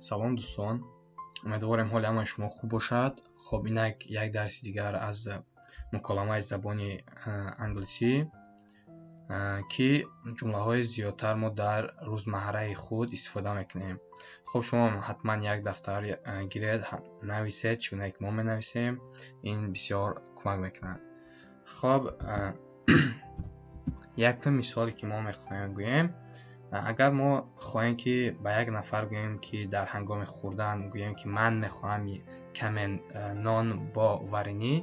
салом дӯстон, умедворем ҳоли ҳамаи шумо хуб бошад. Хоб инак як дарси дигар аз муколимаи забони англисӣ ки ҷумлаҳои зиёдтар мо дар рӯзмарраи худ истифода мекунем. Хоб шумо ҳатман як дафтар гиред, нависед чӣ гуна ки мо менависем. Ин бисёр кӯмак мекунад. Хоб якта мисоле ки мо мехоҳем гӯем, агар мо хоҳем ки ба як нафар гӯем ки дар ҳангоми хӯрдан гӯем ки ман мехоҳам каме нон бо варенӣ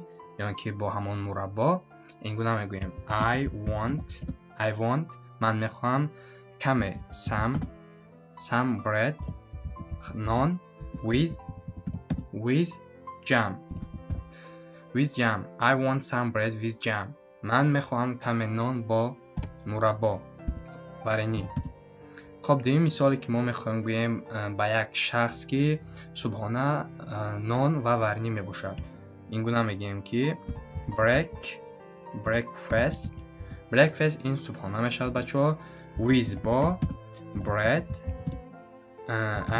ё ки бо ҳамон мураббо, ин гуна мегӯем I want ман мехоҳам каме some bread non with jam. I want some bread with jam. ман мехоҳам каме нон бо мураббо варенӣ. خب دومین مثالی که ما میخوایم گوییم با یک شخص که صبحانه نان و ورنی میباشد. این گونه میگیم که breakfast این صبحانه میشد بچه‌ها with با bread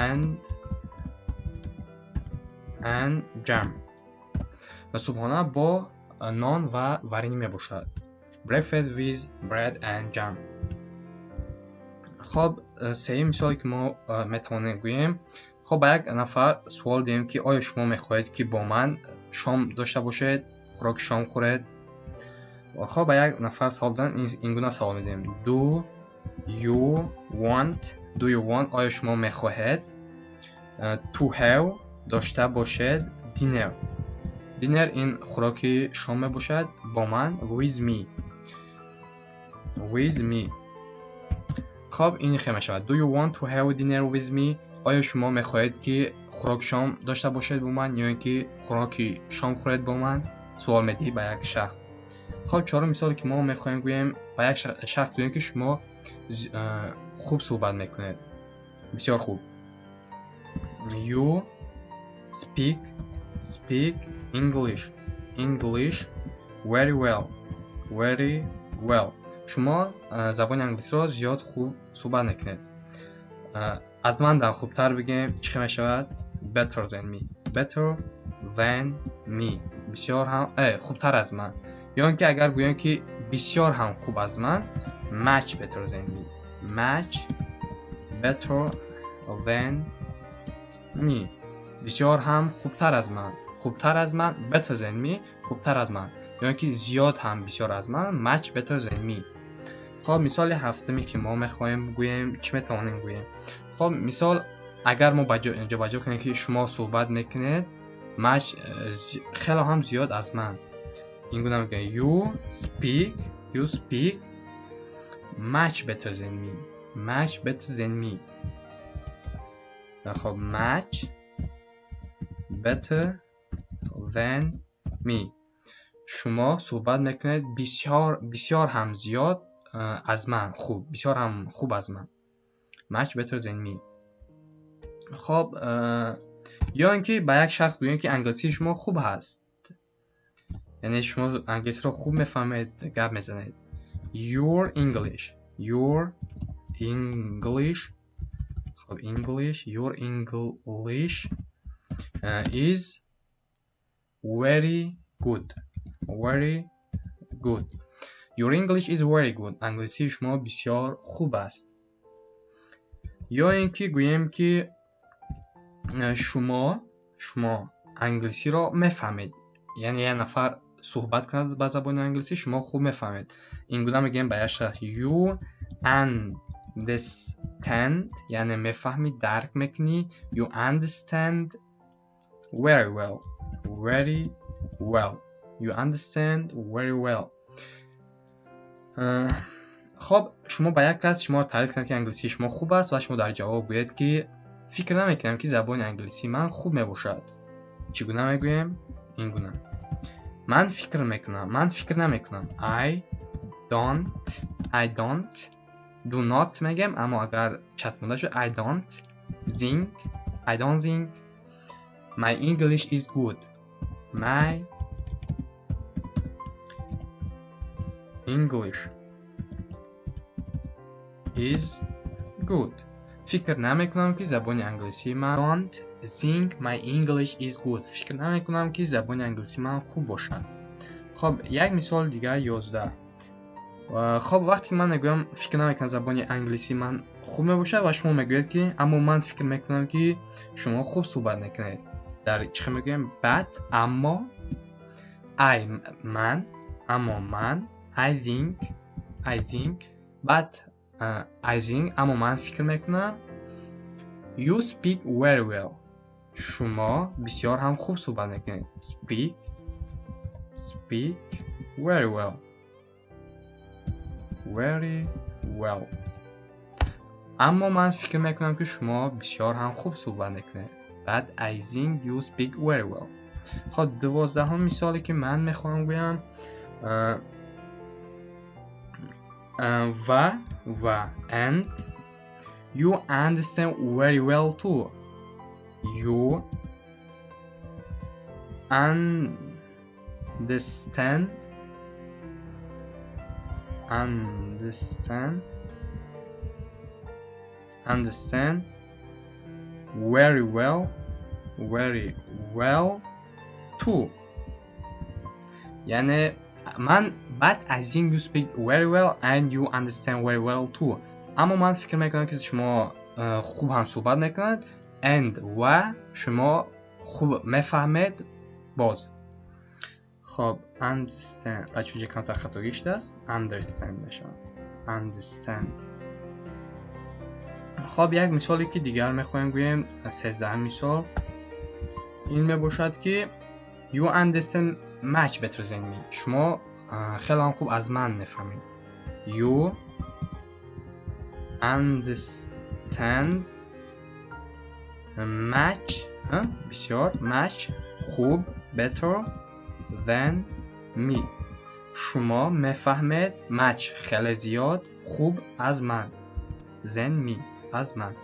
and jam. و صبحانه با نان و ورنی میباشد. breakfast with bread and jam. خب سومین مثالی که ما میتوانیم گوییم، خب با یک نفر سوال دیم که آیا شما میخواهید که با من شام داشته باشید، خوراک شام خورید؟ خب با یک نفر سوال دادن این گونه سوال میدیم do you want آیا شما میخواهید to have داشته باشید dinner این خوراک شام میباشد با من with me. خب این خیلی میشود do you want to have dinner with me آیا شما میخواهید که خوراک شام داشته باشید با من یا اینکه خوراک شام خورید با من؟ سوال میدی با یک شخص. خب چهارم مثالی که ما میخوایم گوییم با یک شخص گوییم که شما خوب صحبت میکنید، بسیار خوب. you speak English very well. شما زبان انگلیسی را زیاد خوب صحبت نکنید. از من در خوبتر بگیم چی میشود؟ better than me بسیار هم خوبتر از من. یا اینکه اگر گویم که بسیار هم خوب از من much better than me بسیار هم خوبتر از من better than me خوبتر از من، یا اینکه زیاد هم بسیار از من much better than me. خب مثال هفتمی که ما میخوایم گوییم چی میتوانیم گوییم؟ خب مثال اگر ما اینجا کنیم که شما صحبت میکنید خیلی هم زیاد از من، این گونه میگیم you speak much better than me. خب much better than me شما صحبت میکنید بسیار هم زیاد از من، بسیار هم خوب از من much better than me. خب یا اینکه با یک شخص بگوییم که انگلیسی شما خوب هست، یعنی شما انگلیسی رو خوب میفهمید، گپ میزنید. your English خب your English is very good. Your English is very good. انگلیسی شما بسیار خوب است. یا اینکه گوییم که شما انگلیسی را میفهمید، یعنی یک نفر صحبت کنه با زبان انگلیسی شما خوب میفهمید، این گونه میگیم به یک شخص you understand یعنی میفهمی، درک میکنی. you understand very well you understand very well. خب شما با یک کس شما تعریف کنید که انگلیسی شما خوب است و شما در جواب گویید که فکر نمیکنم که زبان انگلیسی من خوب میباشد. چگونه میگویم؟ این گونه من فکر نمیکنم I don't do not میگم، اما اگر چسبونده شد I don't think my English is good. My English is good. فکر نمیکنم که زبان انگلیسی من don't think my English is good. فکر نمیکنم که زبان انگلیسی من خوب باشد. خب یک مثال دیگه 11. خب وقتی که من میگم فکر نمیکنم زبان انگلیسی من خوب میباشه و شما میگوید که اما من فکر میکنم که شما خوب صحبت میکنید. در چی میگیم؟ but اما من I think but I think اما من فکر میکنم you speak very well. شما بسیار هم خوب صحبت میکنید. speak very well. اما من فکر میکنم که شما بسیار هم خوب صحبت میکنید. but I think you speak very well. خب 12 مثالی که من میخوام بگم و and you understand very well too. You understand very well too. یعنی من but I think you speak very well and you understand very well too. اما من فکر میکنم که شما خوب هم صحبت میکنید and و شما خوب میفهمید باز. خب understand بچه جه کمتر خطا گشته است. understand میشه understand. خب یک مثالی که دیگر میخوایم گویم 13 مثال این میباشد که you understand much better than me. شما خیلی هم خوب از من میفهمید. you understand much بسیار much خوب better than me. شما میفهمید much خیلی زیاد خوب از من than me از من.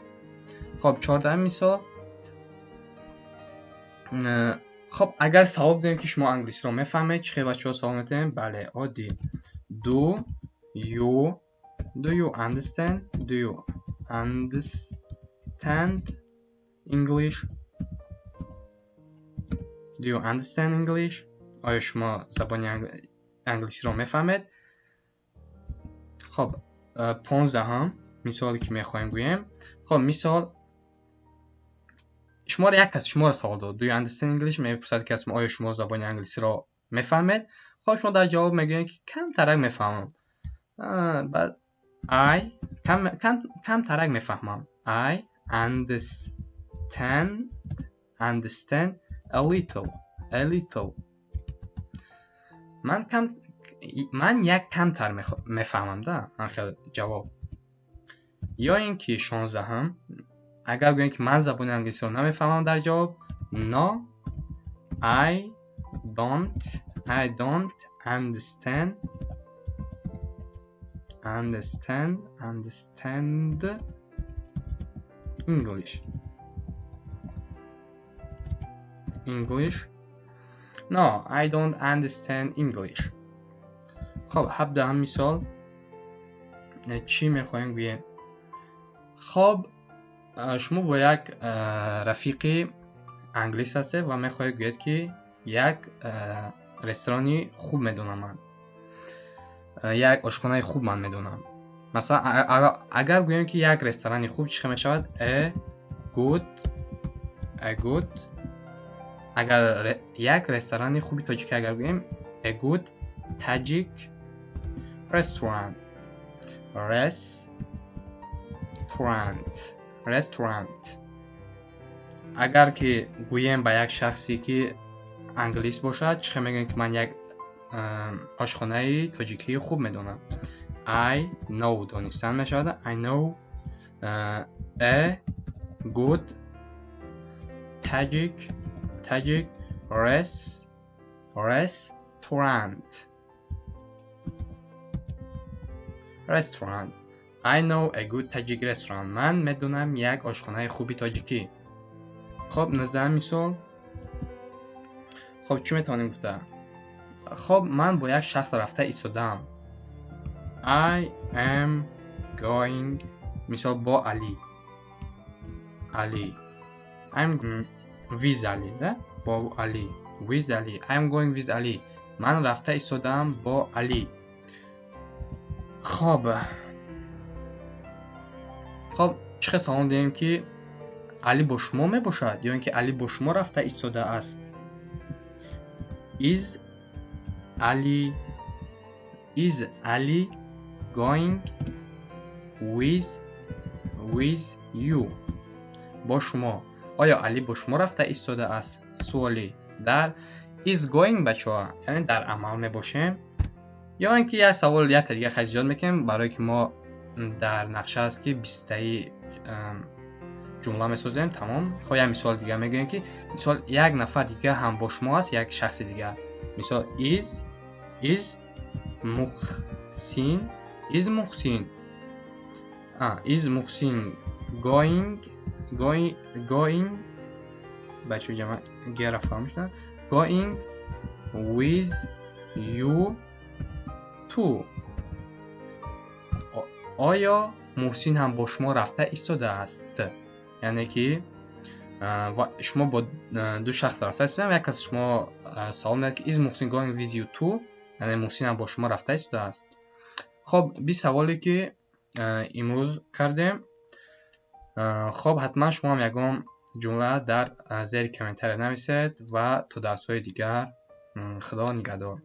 خب 14 مثال. خب اگر سوال بدیم که شما انگلیسی رو میفهمید چه بچه‌ها سوال میتونیم؟ بله عادی. do you understand English? Do you understand English? آیا شما زبان انگلیسی رو میفهمید؟ خب 15 مثالی که میخوایم گویم. خب مثال شما یک کس شما را سوال داد. Do you understand English؟ میپرسد که آیا شما زبان انگلیسی را میفهمید؟ خب شما در جواب میگوید که کم ترک میفهمم. بعد کم ترک میفهمم. I understand a little. من یک کم تر میفهمم ده. من خیلی جواب. یا اینکه 16 اگر بگویم که من زبان انگلیسی رو نمیفهمم در جواب No I don't understand English. No I don't understand English. خب 17 مثال چی میخوایم بگیم؟ خب شما با یک رفیق انگلیس هسته و میخواهید گوید که یک رستورانی خوب میدونم من. یک آشپزخانه خوب من میدونم. مثلا اگر گویم که یک رستورانی خوب چی میشود؟ A good. اگر یک رستورانی خوبی تاجیکی اگر گویم A good Tajik restaurant. اگر که گویم با یک شخصی که انگلیس باشد چه میگن که من یک آشپزخانه تاجیکی خوب میدونم. I know دانستن میشود. I know a good Tajik restaurant. I know a good Tajik restaurant. من میدونم یک آشپزخانه خوبی تاجیکی. خب 19 مثال. خب چی میتونیم گفته؟ خب من با یک شخص رفته ایستادم. I am going مثال با علی. Ali. I'm with Ali. Да? با Ali. With Ali. I'm going with Ali. من رفته ایستادم با علی. خب چه قسم آن داریم که علی با شما می باشد یا اینکه علی با شما رفته ایستاده است. Is Ali going with you. با شما. آیا علی با شما رفته ایستاده است؟ سوالی در is going بچه‌ها یعنی در عمل می باشیم یا اینکه یه سوال یه طریقه خیلی زیاد میکنیم برای که ما در نقشه است که 20 جمله میسازیم. تمام. خب یه مثال دیگه میگیم که مثال یک نفر دیگه هم با شما است، یک شخص دیگه. مثال is محسن going بچه جمع گره فهمشتن going with you too. آیا محسن هم با شما رفته ایستاده است؟ یعنی که شما با دو شخص رفته ایستاده، یک از شما سوال میاد که is محسن going with you too، یعنی محسن هم با شما رفته ایستاده است. خب 20 سوالی که امروز کردیم. خب حتما شما هم یکم جمله در زیر کامنتر نویسید و تا درس‌های دیگر خدا نگهدار.